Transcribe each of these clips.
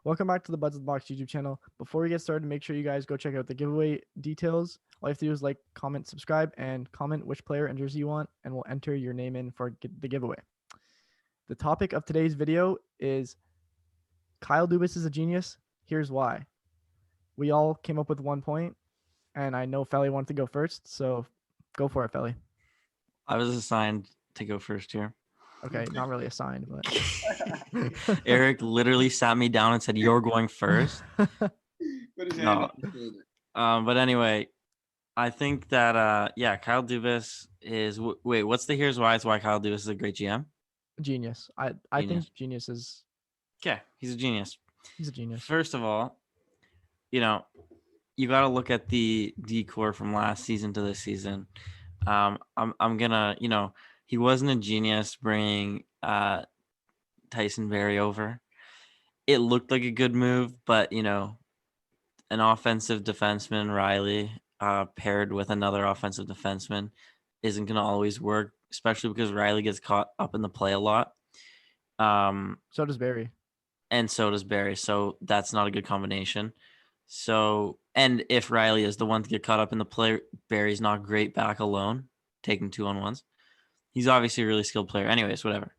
Welcome back to the Buds of the Box YouTube channel. Before we get started, make sure you guys go check out the giveaway details. All you have to do is like, comment, subscribe, and comment which player and jersey you want, and we'll enter your name in for the giveaway. The topic of today's video is Kyle Dubas is a genius. Here's why. We all came up with 1 point, and I know Felly wanted to go first, so go for it, Felly. I was assigned to go first here. Okay, not really assigned, but Eric literally sat me down and said, "You're going first." Put his hand No. on his shoulder. But anyway, I think that Kyle Dubas is. Wait, what's the here's why? It's why Kyle Dubas is a great GM. Genius. I Genius. think genius is. Okay, he's a genius. He's a genius. First of all, you got to look at the decor from last season to this season. I'm gonna, he wasn't a genius bringing Tyson Berry over. It looked like a good move, but an offensive defenseman, Riley, paired with another offensive defenseman isn't going to always work, especially because Riley gets caught up in the play a lot. So does Barry. And so does Barry. So that's not a good combination. So, and if Riley is the one to get caught up in the play, Barry's not great back alone, taking 2-on-1s. He's obviously a really skilled player. Anyways, whatever.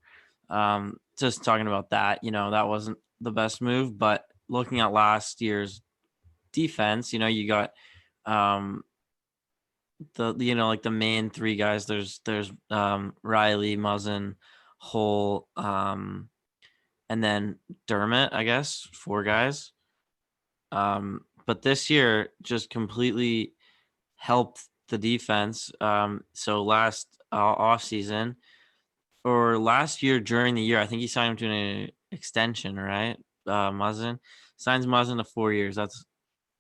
Just talking about that, that wasn't the best move, but looking at last year's defense, you got the main three guys. There's Riley, Muzzin, Hull, and then Dermott, I guess, 4 guys. But this year just completely helped the defense. So last off season or last year during the year, I think he signed him to an extension, right? Muzzin signs Muzzin to 4 years. That's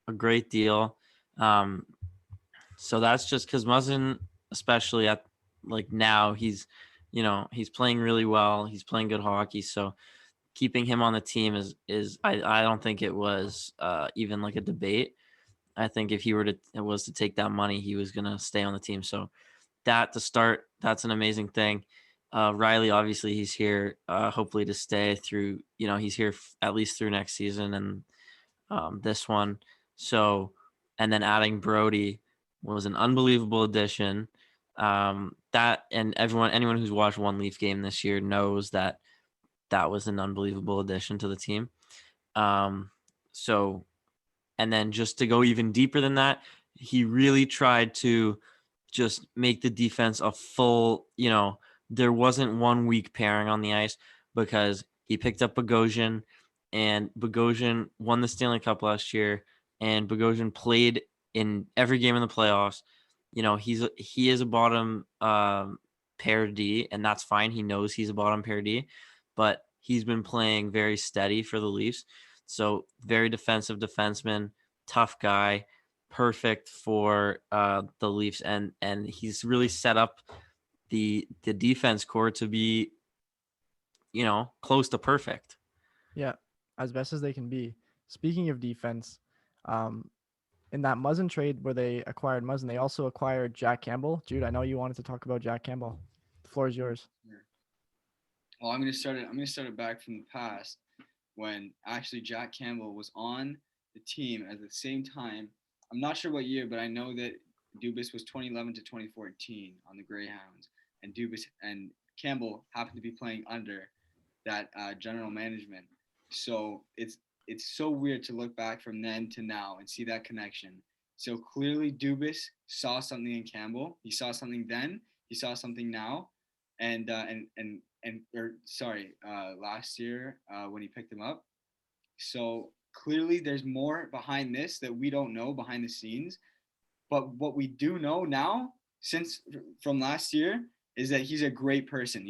a great deal. So that's just because Muzzin, especially at now, he's playing really well. He's playing good hockey. So keeping him on the team is I don't think it was even like a debate. I think if he was to take that money, he was gonna stay on the team. So that to start, that's an amazing thing. Riley, obviously, he's here hopefully to stay through. He's here at least through next season and this one. So, and then adding Brody was an unbelievable addition. That and anyone who's watched one Leaf game this year knows that was an unbelievable addition to the team. So, and then just to go even deeper than that, he really tried to just make the defense a full, there wasn't one weak pairing on the ice because he picked up Bogosian, and Bogosian won the Stanley Cup last year, and Bogosian played in every game in the playoffs. He is a bottom pair D, and that's fine. He knows he's a bottom pair D, but he's been playing very steady for the Leafs. So very defensive defenseman, tough guy, perfect for the Leafs, and he's really set up the defense core to be, close to perfect. Yeah, as best as they can be. Speaking of defense, in that Muzzin trade where they acquired Muzzin, they also acquired Jack Campbell. Jude, I know you wanted to talk about Jack Campbell. The floor is yours. Well, I'm gonna start it back from the past when actually Jack Campbell was on the team at the same time. I'm not sure what year, but I know that Dubas was 2011 to 2014 on the Greyhounds, and Dubas and Campbell happened to be playing under that general management. So it's so weird to look back from then to now and see that connection. So clearly Dubas saw something in Campbell. He saw something then. He saw something now, last year when he picked him up. So clearly there's more behind this that we don't know behind the scenes. But what we do know now, since from last year, is that he's a great person.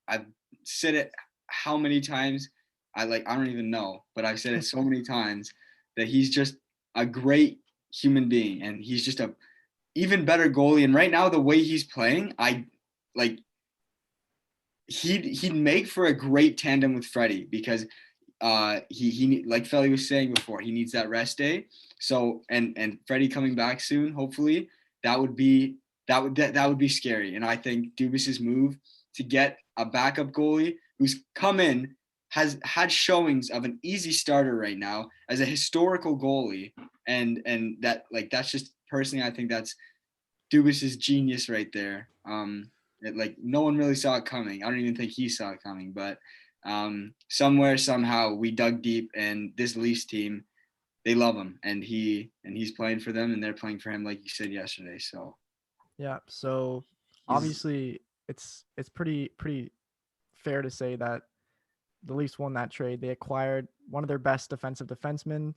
I've said it how many times, I don't even know, but I've said it so many times that he's just a great human being, and he's just a even better goalie. And right now, the way he's playing, he'd make for a great tandem with Freddie because he like Felly was saying before, he needs that rest day. So and Freddie coming back soon, hopefully, that would be scary. And I think Dubas's move to get a backup goalie who's come in has had showings of an easy starter right now as a historical goalie, and that's just personally, I think that's Dubas's genius right there. No one really saw it coming. I don't even think he saw it coming, but somewhere somehow we dug deep, and this Leafs team, they love him, and he's playing for them, and they're playing for him, like you said yesterday. So Yeah. So he's obviously it's pretty fair to say that the Leafs won that trade. They acquired one of their best defensive defensemen.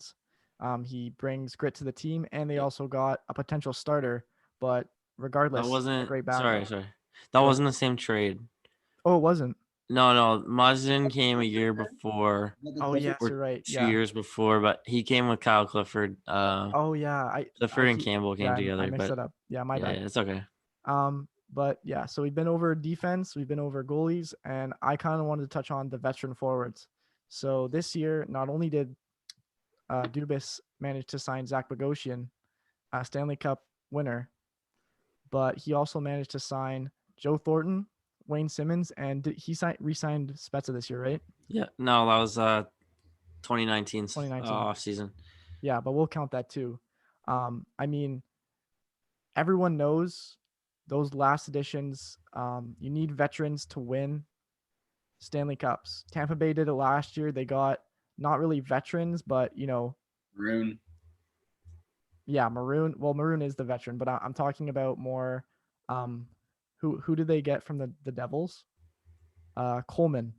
He brings grit to the team, and they also got a potential starter. But That regardless, a wasn't. great Sorry, backup. sorry. That Go ahead. wasn't the same trade. Oh, it wasn't. No. Muzzin came a year before, Oh, yes, or you're right. 2 years before, but he came with Kyle Clifford. Oh, yeah. Clifford and Campbell came I together, mixed but that up. Yeah, my yeah, bad. it's okay. But yeah, so we've been over defense, we've been over goalies, and I kind of wanted to touch on the veteran forwards. So this year, not only did Dubas manage to sign Zach Bogosian, a Stanley Cup winner, but he also managed to sign Joe Thornton, Wayne Simmons, and he re-signed Spezza this year, right? Yeah, no, that was 2019's 2019. off season. Yeah, but we'll count that too. I mean, everyone knows those last editions. You need veterans to win Stanley Cups. Tampa Bay did it last year. They got not really veterans, but Rune. Yeah, Maroon. Well, Maroon is the veteran, but I'm talking about more. Who did they get from the Devils? Coleman,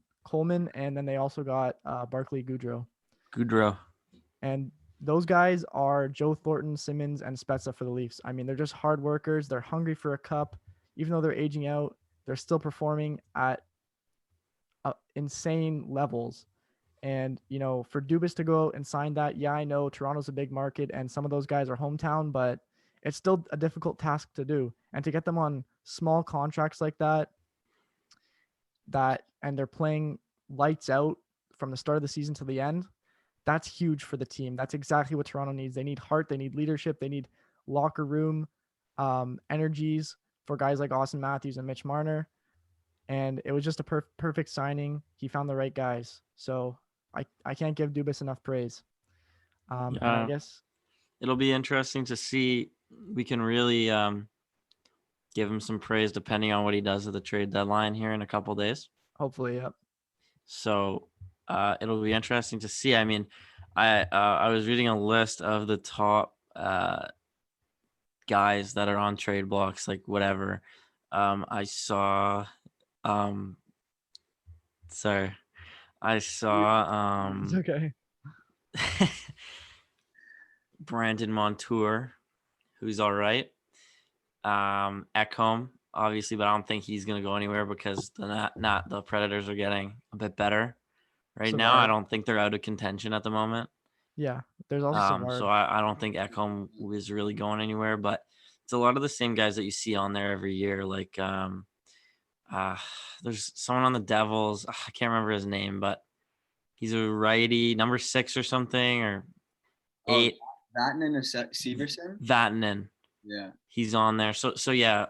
and then they also got Barclay Goodrow, Goudreau. and those guys are Joe Thornton, Simmons, and Spezza for the Leafs. I mean, they're just hard workers. They're hungry for a cup, even though they're aging out. They're still performing at insane levels. And, for Dubas to go out and sign that, yeah, I know Toronto's a big market and some of those guys are hometown, but it's still a difficult task to do. And to get them on small contracts like that, and they're playing lights out from the start of the season to the end, that's huge for the team. That's exactly what Toronto needs. They need heart, they need leadership, they need locker room energies for guys like Austin Matthews and Mitch Marner. And it was just a perfect signing. He found the right guys. So I can't give Dubas enough praise. And I guess it'll be interesting to see. We can really give him some praise depending on what he does at the trade deadline here in a couple days. Hopefully, yep. So it'll be interesting to see. I mean, I was reading a list of the top guys that are on trade blocks, like whatever. I saw sorry. I saw It's okay. Brandon Montour, who's all right. Ekholm, obviously, but I don't think he's gonna go anywhere because the Predators are getting a bit better right now. I Savard. don't think they're out of contention at the moment. Yeah, there's also Savard. So I don't think Ekholm is really going anywhere, but it's a lot of the same guys that you see on there every year. Like there's someone on the Devils. I can't remember his name, but he's a righty, number 6 or something, or 8. Vatanen or Severson? Vatanen. Yeah. He's on there. So yeah,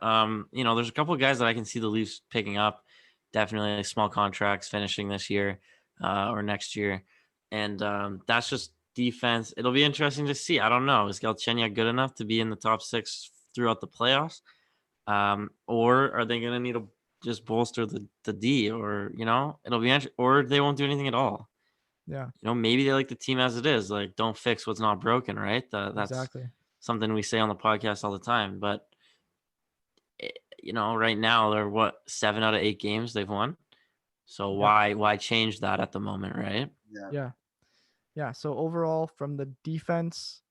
there's a couple of guys that I can see the Leafs picking up. Definitely small contracts finishing this year or next year. And that's just defense. It'll be interesting to see. I don't know. Is Galchenyuk good enough to be in the top 6 throughout the playoffs? Or are they going to need to just bolster the D? Or, it'll be interesting. Or they won't do anything at all. Yeah. Maybe they like the team as it is. Like, don't fix what's not broken, right? That's exactly something we say on the podcast all the time. But, right now they're 7 out of 8 games they've won. So why change that at the moment, right? Yeah. So overall, from the defense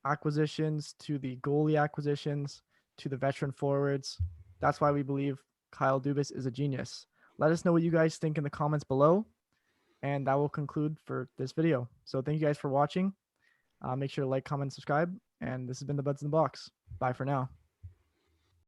acquisitions to the goalie acquisitions to the veteran forwards, that's why we believe Kyle Dubas is a genius. Let us know what you guys think in the comments below. And that will conclude for this video. So thank you guys for watching. Make sure to like, comment, subscribe. And this has been the Buds in the Box. Bye for now.